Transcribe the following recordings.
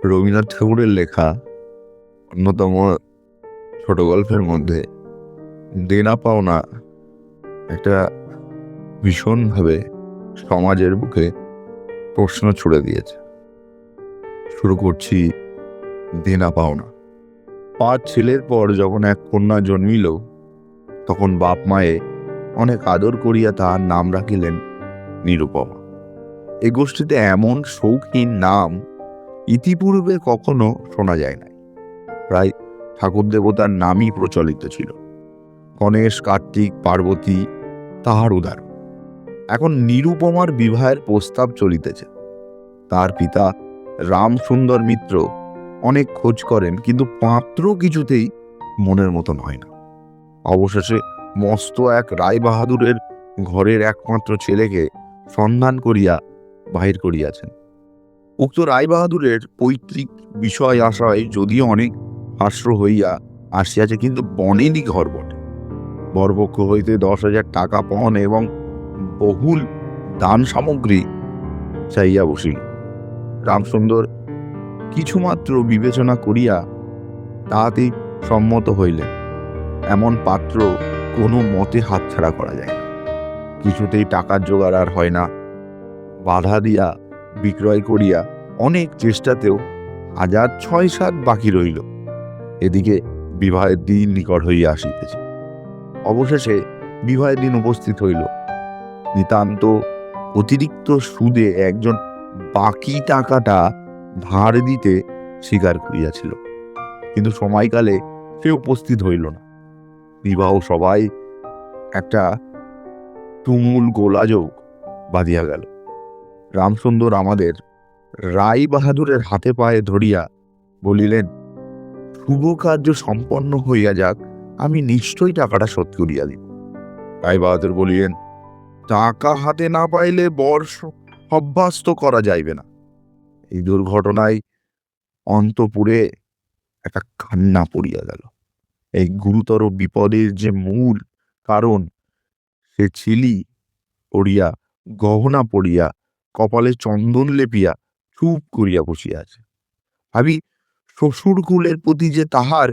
রবীন্দ্রনাথ ঠাকুরের লেখা অন্যতম ছোট গল্পের মধ্যে দেনা পাওনা একটা ভীষণভাবে সমাজের বুকে প্রশ্ন ছুড়ে দিয়েছে। শুরু করছি দেনা পাওনা। 5 ছেলের পর যখন এক কন্যা জন্মিল, তখন বাপ মায়ে অনেক আদর করিয়া তাহার নাম রাখিলেন নিরুপমা। এই গোষ্ঠীতে এমন শৌখিন নাম ইতিপূর্বে কখনো শোনা যায় নাই। প্রায় ঠাকুর দেবতার নামই প্রচলিত ছিল। গণেশ, কার্তিক, পার্বতী তাহার উদাহরণ। এখন নিরুপমার বিবাহের প্রস্তাব চলিতেছে। তার পিতা রামসুন্দর মিত্র অনেক খোঁজ করেন, কিন্তু পাত্র কিছুতেই মনের মতন হয় না। অবশেষে মস্ত এক রায় বাহাদুরের ঘরের একমাত্র ছেলেকে সন্ধান করিয়া বাহির করিয়াছেন। উক্ত রায় বাহাদুরের পৈতৃক বিষয় আশায় যদিও অনেক হাস্য হইয়া আসিয়াছে, কিন্তু বনেনি ঘর বটে। বরপক্ষ হইতে 10,000 টাকা পণ এবং বহুল দান সামগ্রী চাইয়া বসিল। রামসুন্দর কিছুমাত্র বিবেচনা করিয়া তাহাতেই সম্মত হইলেন। এমন পাত্র কোনো মতে হাতছাড়া করা যায় না। কিছুতেই টাকার জোগাড় আর হয় না। বাধা দিয়া বিক্রয় করিয়া অনেক চেষ্টাতেও 6,7 বাকি রইল। এদিকে বিবাহের দিন নিকট হইয়া আসিতেছে। অবশেষে বিবাহের দিন উপস্থিত হইল। নিতান্ত অতিরিক্ত সুদে একজন বাকি টাকাটা ধার দিতে স্বীকার করিয়াছিল, কিন্তু সময়কালে সে উপস্থিত হইল না। বিবাহ সবাই একটা তুমুল গোলাযোগ বাঁধিয়া গেল। রামসুন্দর আমাদের রায় বাহাদুরের হাতে পায়ে ধরিয়া বলিলেন, শুভ কার্য সম্পন্ন হইয়া যাক, আমি নিশ্চয়ই টাকাটা শোধ করিয়া দিব। রায় বাহাদুর বলিলেন, টাকা হাতে না পাইলে বর অভ্যস্ত করা যাইবে না। এই দুর্ঘটনায় অন্তপুরে একটা কান্না পড়িয়া গেল। এই গুরুতর বিপদের যে মূল কারণ, সে ছিলি পড়িয়া, গহনা পড়িয়া, কপালে চন্দন লেপিয়া চুপ করিয়া বসিয়া আছে। ভাবি, শ্বশুর কুলের প্রতি যে তাহার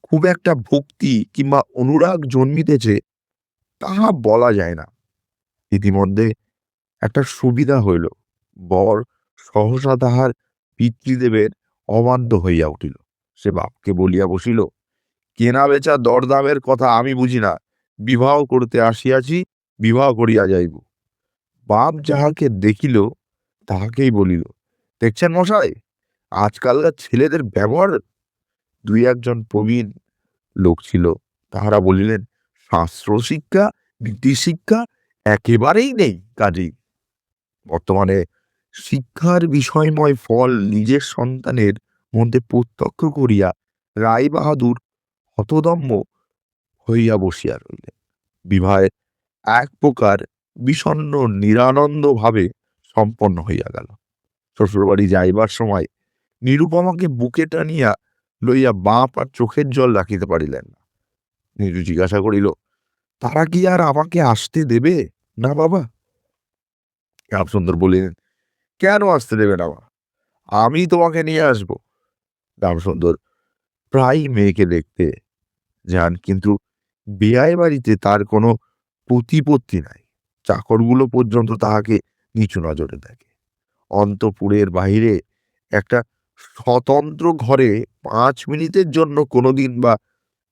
খুব একটা ভক্তি কিংবা অনুরাগ জন্মিতেছে, তাহা বলা যায় না। ইতিমধ্যে একটা সুবিধা হইল। বর সহসা তাহার পিতৃদেবের অবাধ্য হইয়া উঠিল। সে বাপকে বলিয়া বসিল, কেনা বেচা দরদামের কথা আমি বুঝি না। বিবাহ করতে আসিয়াছি, বিবাহ করিয়া যাইব। বাপ যাহাকে দেখিল তাহাকেই বলিল, দেখছেন মশাই, আজকালকার ছেলেদের ব্যবহার। 2-1 প্রবীণ লোক ছিল, তাহারা বলিলেন, শাস্ত্র শিক্ষা, নীতি শিক্ষা একেবারেই নেই কাজেই। বর্তমানে শিক্ষার বিষয়ময় ফল নিজের সন্তানের মধ্যে প্রত্যক্ষ করিয়া রায় বাহাদুর হতদম্য হইয়া বসিয়া রইলেন। বিবাহ এক প্রকার বিষণ্ণ নিরানন্দ ভাবে সম্পন্ন হইয়া গেল। শ্বশুরবাড়ি যাইবার সময় নিরুপমাকে বুকে টানিয়া লইয়া বাপ আর চোখের জল রাখিতে পারিলেন না। নীরু জিজ্ঞাসা করিল, তারা কি আর আমাকে আসতে দেবে না বাবা? রামসুন্দর বলিলেন, কেন আসতে দেবে না মা? আমি তোমাকে নিয়ে আসবো। রামসুন্দর প্রায় মেয়েকে দেখতে যান, কিন্তু বেয়াই বাড়িতে তার কোনো প্রতিপত্তি নাই। চাকরগুলো পর্যন্ত তাহাকে নিচু নজরে দেখে। অন্তপুরের বাহিরে একটা স্বতন্ত্র ঘরে 5 মিনিটের জন্য কোনোদিন বা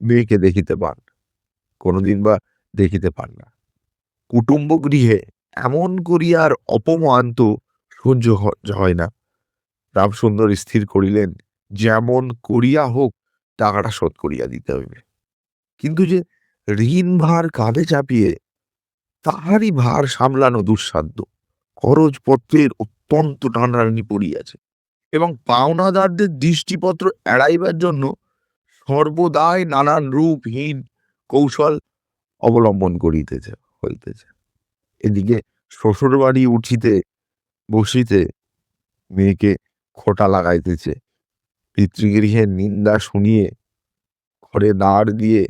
মেয়েকে দেখিতে পান না। কুটুম্ব গৃহে এমন করিয়ার অপমান তো সহ্য হয় না। রামসুন্দর স্থির করিলেন, যেমন করিয়া হোক টাকাটা শোধ করিয়া দিতে হইবে। কিন্তু যে ঋণ ভার কাঁধে চাপিয়ে তাহারই ভার সামলানো দুঃসাধ্য। খরচপত্রের অত্যন্ত টানাটানি পড়িয়াছে এবং পাওনাদারদের দৃষ্টিপত্র এড়াইবার জন্য সর্বদাই নানান রূপহীন কৌশল অবলম্বন হইতেছে। এদিকে শ্বশুর বাড়ি উঠিতে বসিতে মেয়েকে খোঁটা লাগাইতেছে। পিতৃগৃহের নিন্দা শুনিয়ে ঘরে দাঁড় দিয়ে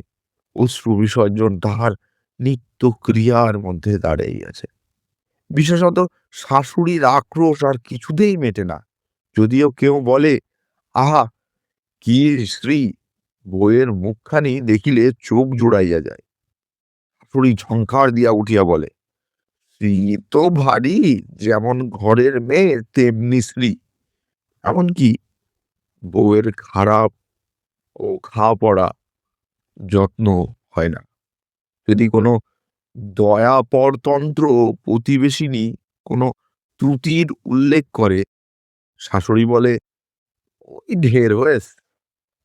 অশ্রু বিসর্জন তাহার নিত্য ক্রিয়ার মধ্যে দাঁড়াইয়াছে। বিশেষত শাশুড়ির আক্রোশ আর কিছুতেই মেটে না। যদিও কেউ বলে আহা! কি শ্রী! বউয়ের মুখখানি দেখিলে চোখ জুড়াইয়া যায়। শাশুড়ি ঝংকার দিয়া উঠিয়া বলে, "শ্রী তো ভারী, যেমন ঘরের মেয়ে তেমনি শ্রী।" এমনকি বউয়ের খারাপ ও খাওয়া-পরা যত্ন হয় না। যদি কোনো দয়াপরতন্ত্র প্রতিবেশিনী কোনো ত্রুটির উল্লেখ করে, শাশুড়ি বলে, "ওই ঢের হয়েছে।"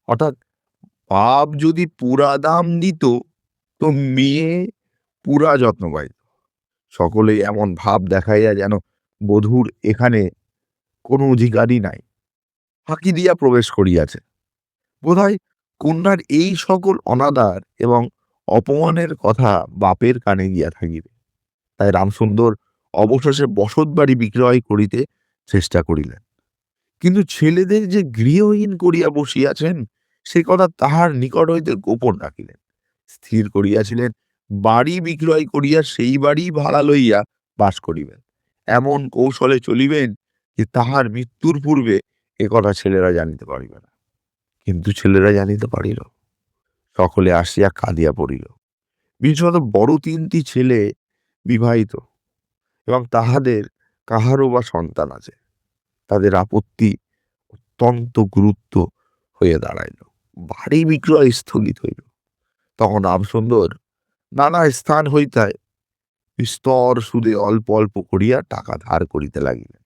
অর্থাৎ বাপ যদি পুরা দাম দিত, তো মেয়ে পুরা যত্ন পাইত। সকলেই এমন ভাব দেখাইয়া যেন বধূর এখানে কোনো অধিকারই নাই, ফাঁকি দিয়া প্রবেশ করিয়াছে। বোধহয় কন্যার এই সকল অনাদার এবং অপমানের কথা বাপের কানে গিয়া থাকিবে। তাই রামসুন্দর অবশেষে বসতবাড়ি বিক্রয় করিতে চেষ্টা করিলেন। কিন্তু ছেলেদের যে গৃহহীন করিয়া বসিয়াছেন, সে কথা তাহার নিকট হইতে গোপন রাখিলেন। স্থির করিয়াছিলেন বাড়ি বিক্রয় করিয়া সেই বাড়ি ভাড়া লইয়া বাস করিবেন। এমন কৌশলে চলিবেন যে তাহার মৃত্যুর পূর্বে এ কথা ছেলেরা জানিতে পারিবে না। কিন্তু ছেলেরা জানিতে পারিল। সকলে আসিয়া কাঁদিয়া পড়িল। বিশেষত বড় ৩ টি ছেলে বিবাহিত এবং তাহাদের কাহারও বা সন্তান আছে। তাদের আপত্তি অত্যন্ত গুরুত্ব হয়ে দাঁড়াইল। বাড়ি বিক্রয় স্থগিত হইল। তখন রামসুন্দর নানা স্থান হইতে স্তর সুদে অল্প অল্প করিয়া টাকা ধার করিতে লাগিলেন।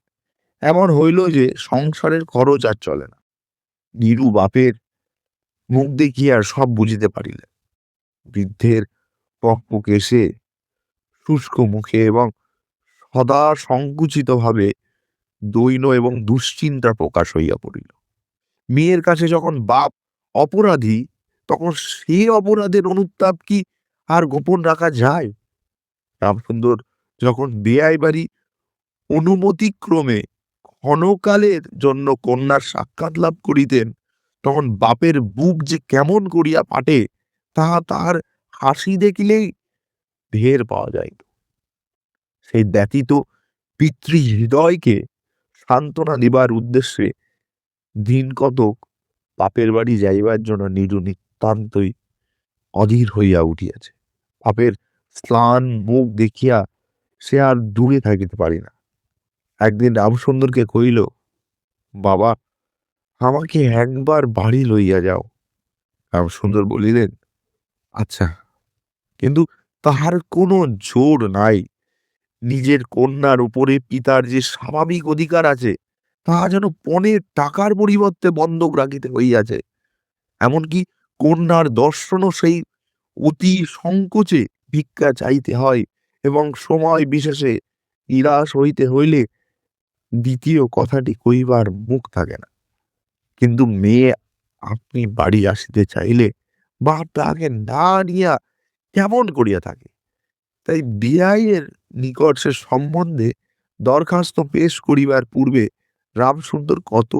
এমন হইল যে সংসারের খরচ আর চলে না। নিরু বাপের মুখ দেখিয়া সব বুঝিতে পারিলেন। বৃদ্ধের পক্কেশে শুষ্ক মুখে এবং সদা সংকুচিত ভাবে দৈন্য এবং দুশ্চিন্তা প্রকাশ হইয়া পড়িল। মেয়ের কাছে যখন বাপ অপরাধী, তখন সে অপরাধের অনুতাপ কি আর গোপন রাখা যায়? রামসুন্দর যখন বেয়াই বাড়ি অনুমতিক্রমে ক্ষণকালের জন্য কন্যার সাক্ষাৎ লাভ করিতেন, তখন বাপের বুক যে কেমন করিয়া ফাটে, তাহা তাহার হাসি দেখিলেই ঢের পাওয়া যায়। সেই ব্যতীত পিতৃহৃদয়কে সান্ত্বনা দিবার উদ্দেশ্যে দিন কতক বাপের বাড়ি যাইবার জন্য নিরু নিতান্তই অধীর হইয়া উঠিয়াছে। বাপের স্লান মুখ দেখিয়া সে আর দূরে থাকিতে পারি না। একদিন রামসুন্দরকে কহিল, "বাবা, আমাকে একবার বাড়ি লইয়া যাও।" রামসুন্দর বলিলেন, "আচ্ছা।" কিন্তু তাহার কোনো জোর নাই। নিজের কন্যার উপরে পিতার যে স্বাভাবিক অধিকার আছে, তাহা যেন পণের টাকার পরিবর্তে বন্ধক রাখিতে হইয়াছে। এমনকি কন্যার দর্শনও সেই অতি সংকোচে ভিক্ষা চাইতে হয় এবং সময় বিশেষে নিরাশ হইতে হইলে দ্বিতীয় কথাটি কহিবার মুখ থাকে না। কিন্তু মেয়ে আপনি বাড়ি আসিতে চাইলে বাপ তাহাকে না নিয়া কেমন করিয়া থাকে। তাই বেয়াইয়ের নিকট সে সম্বন্ধে দরখাস্ত পেশ করিবার পূর্বে রামসুন্দর কত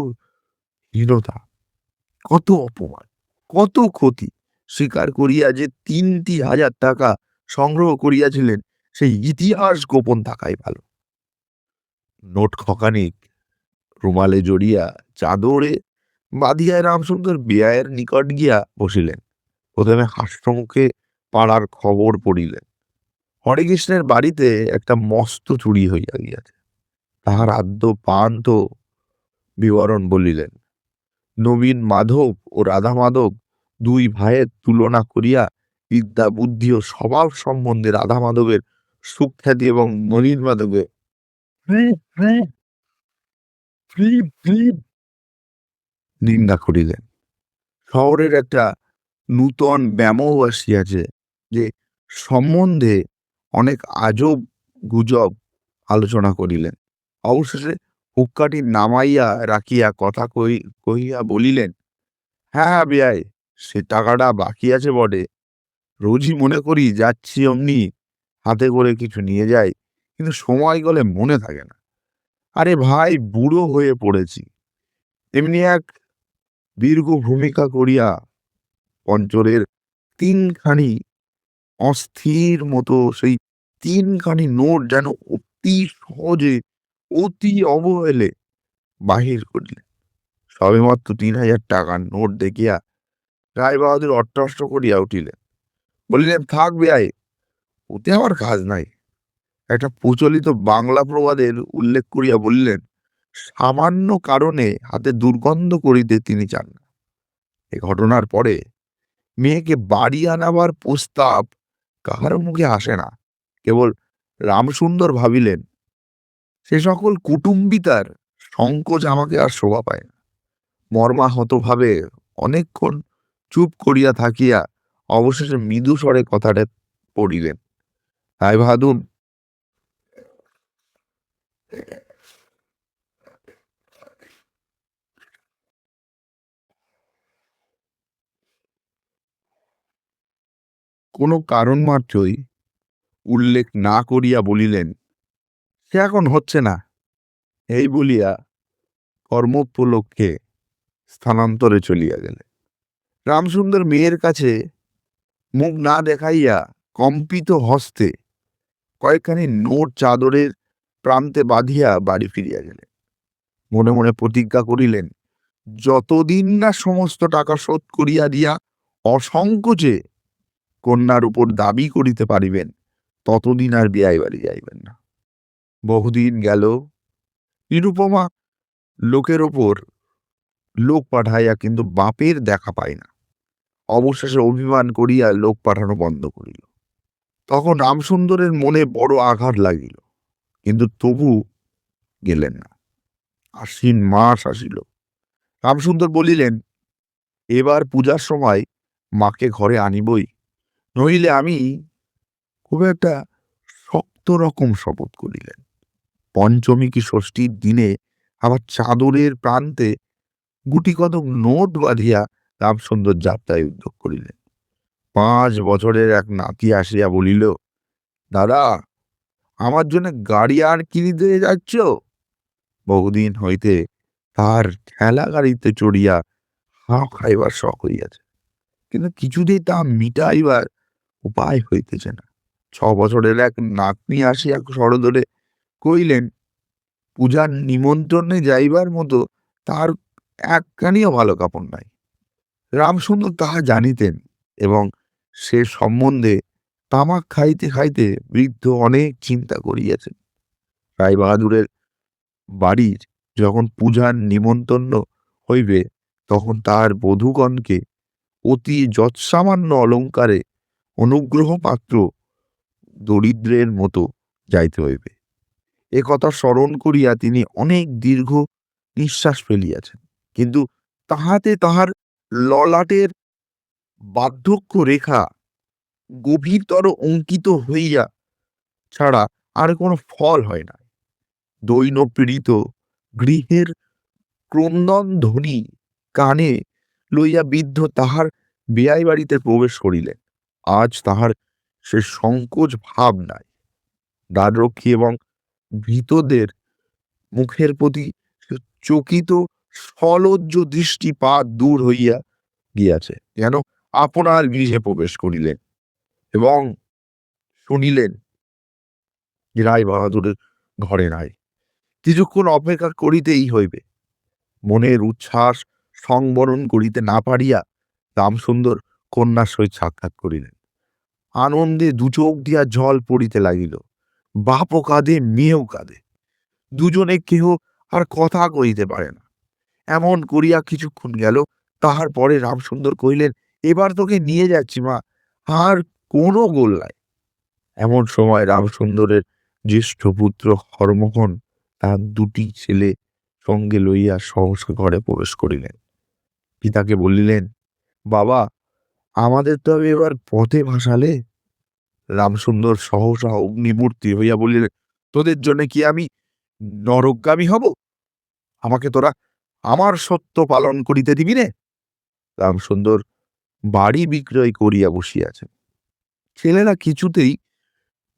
হীনতা, কত অপমান, কত ক্ষতি স্বীকার করিয়া যে ৩,০০০ টাকা সংগ্রহ করিয়াছিলেন, সেই ইতিহাস গোপন থাকাই ভালো। নোট খখানিক রুমালে জড়িয়া চাদরে বাঁধিয়া রামসুন্দর বেয়াইয়ের নিকট গিয়া বসিলেন। প্রথমে হাস্যমুখে পাড়ার খবর পড়িলেন। হরেকৃষ্ণের বাড়িতে একটা মস্ত চুরি হইয়া গিয়াছে। তাহার আদ্য পান্থ বিবরণ বলিলেন। নবীন মাধব ও রাধা মাধব ২ ভাইয়ের তুলনা করিয়া বিদ্যা বুদ্ধি ও স্বভাব সম্বন্ধে রাধা মাধবের সুখ্যাতি এবং নবীন মাধবের নিন্দা করিলেন। শহরের একটা নূতন ব্যামোহ আসিয়াছে, যে সম্বন্ধে অনেক আজব গুজব আলোচনা করিলেন। অবশেষে হুক্কাটি নামাইয়া রাখিয়া কথা কহিয়া বলিলেন, "হ্যাঁ বেয়াই, সে টাকাটা বাকি আছে বটে। রোজই মনে করি যাচ্ছি অমনি হাতে করে কিছু নিয়ে যাই, কিন্তু সময় গেলে মনে থাকে না। আরে ভাই, বুড়ো হয়ে পড়েছি। এমনি এক দীর্ঘ ভূমিকা করিয়া পঞ্চরের ৩খানি অস্থির মতো সেই ৩খানি নোট যেন অতি সহজে, অতি অবহেলে বাহির করিলেন। সবেমাত্র ৩,০০০ টাকার নোট দেখিয়া রায়বাহাদুর অট্টহাস্য করিয়া উঠিলেন, বলিলেন, থাক বেয়াই, ওতে আমার কাজ নাই। একটা প্রচলিত বাংলা প্রবাদের উল্লেখ করিয়া বলিলেন, সামান্য কারণে হাতে দুর্গন্ধ করিতে তিনি চান না। এ ঘটনার পরে মেয়েকে বাড়ি আনাবার প্রস্তাব কাহারও মুখে আসে না। কেবল রামসুন্দর ভাবিলেন, সে সকল কুটুম্বিতার সংকোচ আমাকে আর শোভা পায় না। মর্মাহতভাবে অনেকক্ষণ চুপ করিয়া থাকিয়া অবশেষে মৃদু স্বরে কথাটা পড়িলেন, রায়বাহাদুর, কোনো কারণ মাত্রই উল্লেখ না করিয়া বলিলেন, সে এখন হচ্ছে না। এই বলিয়া কর্মোপলক্ষে স্থানান্তরে চলিয়া গেলেন। রামসুন্দর মেয়ের কাছে মুখ না দেখাইয়া কম্পিত হস্তে কয়েকখানি নোট চাদরের প্রান্তে বাঁধিয়া বাড়ি ফিরিয়া গেলেন। মনে মনে প্রতিজ্ঞা করিলেন, যতদিন না সমস্ত টাকা শোধ করিয়া দিয়া অসংকোচে কন্যার উপর দাবি করিতে পারিবেন, ততদিন আর বিয়াই বাড়ি যাইবেন না। বহুদিন গেল, নিরুপমা লোকের ওপর লোক পাঠাইয়া কিন্তু বাপের দেখা পায় না। অবশেষে অভিমান করিয়া লোক পাঠানো বন্ধ করিল। তখন রামসুন্দরের মনে বড় আঘাত লাগিল, কিন্তু তবু গেলেন না। আশ্বিন মাস আসিল। রামসুন্দর বলিলেন, এবার পূজার সময় মাকে ঘরে আনিবই, নইলে আমি। খুব একটা শক্ত রকম শপথ করিলেন। পঞ্চমী কি ষষ্ঠীর দিনে আবার চাদরের প্রান্তে গুটি কতক নোট বাঁধিয়া রামসুন্দর যাত্রায় উদ্যোগ করিলেন। 5 বছরের এক নাতি আসিয়া বলিল, দাদা, আমার জন্য গাড়ি আর কিনিতে যাচ্ছ? বহুদিন হইতে তার ঠেলা গাড়িতে চড়িয়া হাঁ খাইবার শখ হইয়াছে, কিন্তু কিছুতেই তা মিটাইবার উপায় হইতেছে না। 6 বছরের এক নাতনি আসিয়া সরদরে কইলেন, পূজার নিমন্ত্রণে যাইবার মতো তার একখানিও ভালো কাপড় নাই। রামসুন্দর তাহা জানিতেন এবং সে সম্বন্ধে তামাক খাইতে খাইতে বৃদ্ধ অনেক চিন্তা করিয়াছেন। রায়বাহাদুরের বাড়ির যখন পূজার নিমন্ত্রণ হইবে, তখন তার বধূগণকে অতি যৎসামান্য অলঙ্কারে অনুগ্রহ পাত্র দরিদ্রের মতো যাইতে হইবে। এ কথা স্মরণ করিয়া তিনি অনেক দীর্ঘ নিঃশ্বাস ফেলিয়াছেন, কিন্তু তাহাতে তাহার ললাটের বার্ধক্য রেখা গভীরতর অঙ্কিত হইয়া ছাড়া আর কোনো ফল হয় না। দৈন পীড়িত গৃহের ক্রন্দন ধ্বনি কানে লইয়া বৃদ্ধ তাহার বেয়াই বাড়িতে প্রবেশ করিলেন। আজ তাহার সে সংকোচ ভাব নাই। দ্বাররক্ষী এবং ভৃতদের মুখের প্রতি চকিত সলজ্জ দৃষ্টিপাত দূর হইয়া গিয়াছে, যেন আপনার গৃহে প্রবেশ করিলেন এবং শুনিলেন রায়বাহাদুরের ঘরে নাই। কিছুক্ষণ অপেক্ষা করিতেই হইবে। মনের উচ্ছ্বাস সংবরণ করিতে না পারিয়া রামসুন্দর কন্যার সহিত সাক্ষাৎ করিলেন। আনন্দে দু চোখ দিয়া জল পড়িতে লাগিল। বাপও কাঁদে, মেয়েও কাঁদে। দুজনে কেহ আর কথা কইতে পারে না। এমন করিয়া কিছুক্ষণ গেল। তাহার পরে রামসুন্দর কহিলেন, এবার তোকে নিয়ে যাচ্ছি মা, আর কোনো গোল নাই। এমন সময় রামসুন্দরের জ্যেষ্ঠ পুত্র হরমোহন তার 2টি ছেলে সঙ্গে লইয়া সহসা ঘরে প্রবেশ করিলেন। পিতাকে বলিলেন, বাবা, আমাদের তো এবার পথে ভাসালে। রামসুন্দর সহসা অগ্নিমূর্তি হইয়া বলিলেন, তোদের জন্য কি আমি নরকগামী হব? আমাকে তোরা আমার সত্য পালন করিতে দিবি রে? রামসুন্দর বাড়ি বিক্রয় করিয়া বসিয়াছেন। ছেলেরা কিছুতেই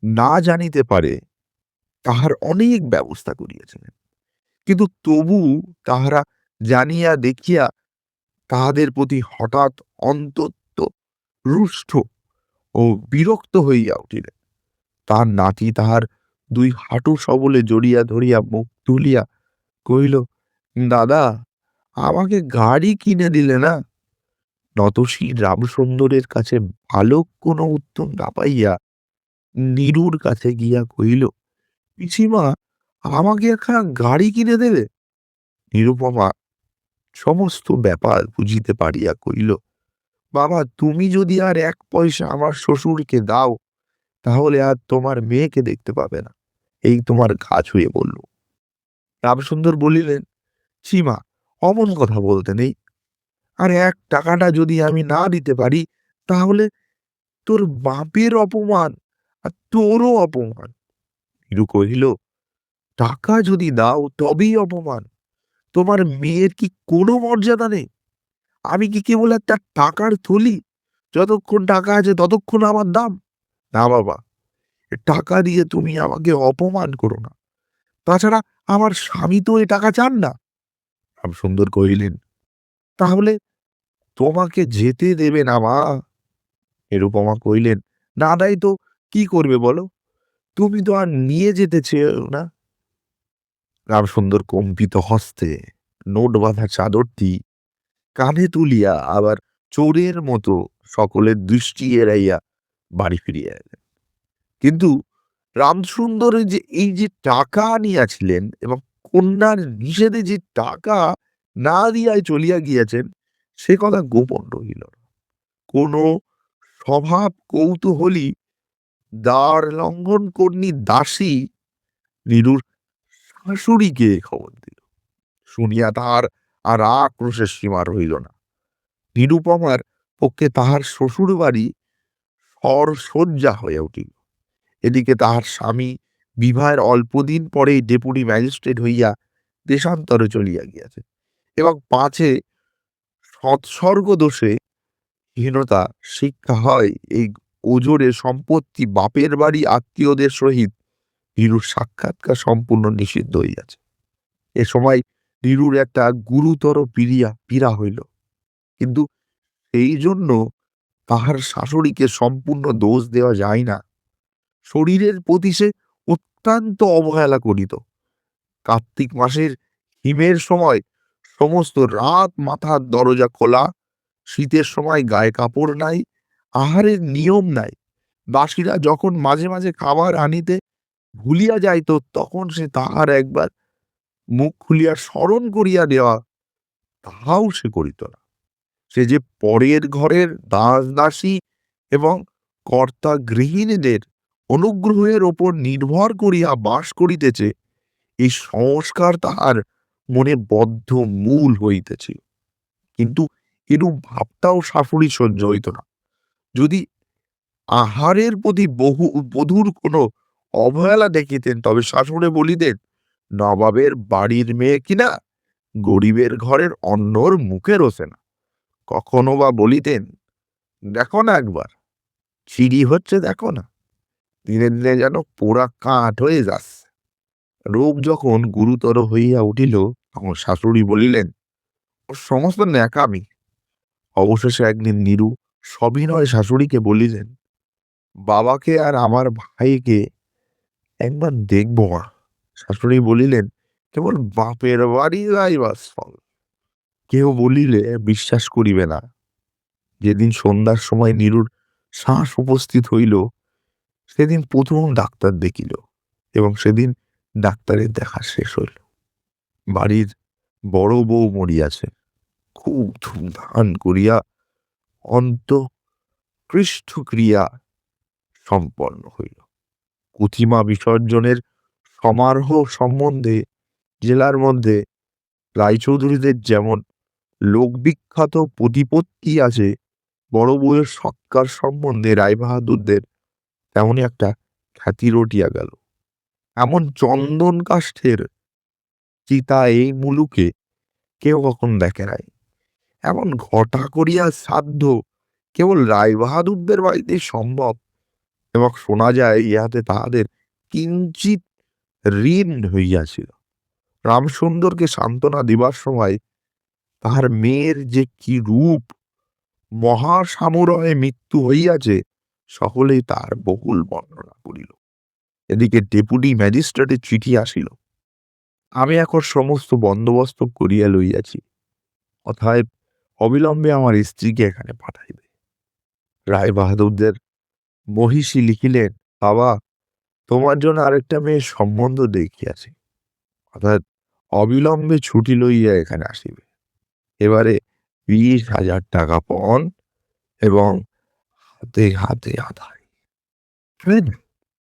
না জানিতে পারে তাহার অনেক ব্যবস্থা করিয়াছিলেন, কিন্তু তবু তাহারা জানিয়া দেখিয়া তাহাদের প্রতি হঠাৎ অন্তত রুষ্ট ও বিরক্ত হইয়া উঠিলেন। তার নাতি তাহার 2 হাঁটু সবলে জড়িয়া ধরিয়া মুখ তুলিয়া কহিল, দাদা, আমাকে গাড়ি কিনে দিলে না। নতশীল রামসুন্দরের কাছে ভালো কোনো উত্তর না পাইয়া নীরুর কাছে গিয়া কহিল, পিসিমা, আমাকে একখানা গাড়ি কিনে দেবে? নিরুপমা সমস্ত ব্যাপার বুঝিতে পারিয়া কহিল, বাবা, তুমি যদি আর 1 পয়সা আমার শ্বশুরকে দাও, তাহলে আর তোমার মেয়েকে দেখতে পাবে না। এই তোমার গা ছুঁয়ে বলল। রামসুন্দর বলিলেন, সীমা, অমন কথা বলতে নেই। আর 1 টাকাটা যদি আমি না দিতে পারি, তাহলে তোর বাপের অপমান আর তোরও অপমান। নীরু কহিল, টাকা যদি দাও তবেই অপমান? তোমার মেয়ের কি কোনো মর্যাদা নেই? আমি কি কেবল একটা টাকার থলি? যতক্ষণ টাকা আছে ততক্ষণ আমার দাম। না বাবা, এ টাকা দিয়ে তুমি আমাকে অপমান করো না। তাছাড়া আমার স্বামী তো এ টাকা চান না। রামসুন্দর কহিলেন, তাহলে তোমাকে যেতে দেবে না মা? নিরুপমা কহিলেন, না দেয় তো কি করবে বলো? তুমি তো আর নিয়ে যেতে চেয়েও না। রামসুন্দর কম্পিত হস্তে নোট বাঁধা চাদরটি কাঁধে তুলিয়া আবার চোরের মতো সকলের দৃষ্টি এড়াইয়া বাড়ি ফিরিয়া এলেন। কিন্তু রামসুন্দরের যে এই যে টাকা আনিয়াছিলেন এবং কন্যার নিষেধে যে টাকা না দিয়াই চলিয়া গিয়াছেন, সে কথা গোপন রহিল না। কোন স্বভাব কৌতূহলী দ্বার লঙ্ঘন কর্ণী দাসী নীরুর শাশুড়িকে খবর দিল। শুনিয়া তাহার আর আক্রোশের সীমা রহিল না। নিরুপমার পক্ষে তাহার শ্বশুর বাড়ি শয্যা হয়ে উঠিল। এদিকে তাহার স্বামী বিবাহের অল্পদিন পরেই ডেপুটি ম্যাজিস্ট্রেট হইয়া দেশান্তরে চলিয়া গিয়াছে এবং পাছে সৎসর্গ দোষে হীনতা শিক্ষা হয় এই ওজোরে সম্পত্তি বাপের বাড়ি আত্মীয়দের সহিত নীরুর সাক্ষাৎকার সম্পূর্ণ নিষিদ্ধ হইয়াছে। এ সময় নীরুর একটা গুরুতর পীড়া হইল, কিন্তু সেই জন্য তাহার শাশুড়িকে সম্পূর্ণ দোষ দেওয়া যায় না। শরীরের প্রতি সে অত্যন্ত অবহেলা করিত। কার্তিক মাসের হিমের সময় সমস্ত রাত মাথার দরজা খোলা, শীতের সময় গায়ে কাপড় নাই, আহারের নিয়ম নাই। দাসীরা যখন মাঝে মাঝে খাবার আনিতে ভুলিয়া যাইত, তখন সে তাহার একবার মুখ খুলিয়া স্মরণ করিয়া দেওয়া, তাহাও সে করিত না। সে যে পরের ঘরের দাস দাসী এবং কর্তা গৃহিণীদের অনুগ্রহের ওপর নির্ভর করিয়া বাস করিতেছে, এই সংস্কার তাহার মনে বদ্ধ মূল হইতেছিল। কিন্তু এরূপ ভাবটাও শাশুড়ি সহ্য হইত না। যদি আহারের প্রতি বধূর কোনো অবহেলা দেখিতেন, তবে শাশুড়ি বলিতেন, নবাবের বাড়ির মেয়ে কিনা গরিবের ঘরের অন্নর মুখে রোসে না। কখনো বা বলিতেন, দেখো না একবার, চিড়ি হচ্ছে দেখো না, দিনে দিনে যেন পোড়া কাঠ হয়ে যাচ্ছে। রোগ যখন গুরুতর হইয়া উঠিল, তখন শাশুড়ি বলিলেন, ও সমস্ত ন্যাকামি। অবশেষে একদিন নীরু সবিনয় শাশুড়িকে বলিলেন, বাবাকে আর আমার ভাইকে একবার দেখবো মা। শাশুড়ি বলিলেন, কেবল বাপের বাড়ি যাইবার স্থল। কেউ বলিলে বিশ্বাস করিবে না। যেদিন সন্ধ্যার সময় নীরুর শ্বাস উপস্থিত হইল, সেদিন প্রথম ডাক্তার দেখিল এবং সেদিন ডাক্তারের দেখা শেষ হইল। বাড়ির বড় বউ মরিয়াছে। খুব ধুমধাম করিয়া অন্ত্যেষ্টিক্রিয়া সম্পন্ন হইল। প্রতিমা বিসর্জনের সমারোহ সম্বন্ধে জেলার মধ্যে রায়চৌধুরীদের যেমন লোকবিখ্যাত প্রতিপত্তি আছে, বড় বউয়ের সৎকার সম্বন্ধে রায়বাহাদুরদের তেমনই একটা খ্যাতি রটিয়া গেল। এমন চন্দন কাষ্ঠের চিতা এই মুলুকে কেউ কখন দেখে নাই। এমন ঘটা করিয়া শ্রাদ্ধ কেবল রায়বাহাদুরদের বাড়িতেই সম্ভব এবং শোনা যায় ইহাতে তাহাদের কিঞ্চিত ঋণ হইয়াছিল। রামসুন্দরকে সান্ত্বনা দিবার সময় তাহার মেয়ের যে কি রূপ মহাসামুরয়ে মৃত্যু হইয়াছে, সকলেই তার বহুল বর্ণনা করিল। এদিকে ডেপুটি ম্যাজিস্ট্রেটের চিঠি আসিল। আমি এখন সমস্ত বন্দোবস্ত করিয়া লইয়াছি। অতএব অবিলম্বে আমার স্ত্রীকে এখানে পাঠাইবে। রায় বাহাদুরদের মহিষী লিখিলেন, বাবা, তোমার জন্য আরেকটা মেয়ের সম্বন্ধ দেখিয়াছি, অর্থাৎ অবিলম্বে ছুটি লইয়া এখানে আসিবে। এবারে 20,000 টাকা পণ এবং হাতে হাতে আদায়। বুঝলেন?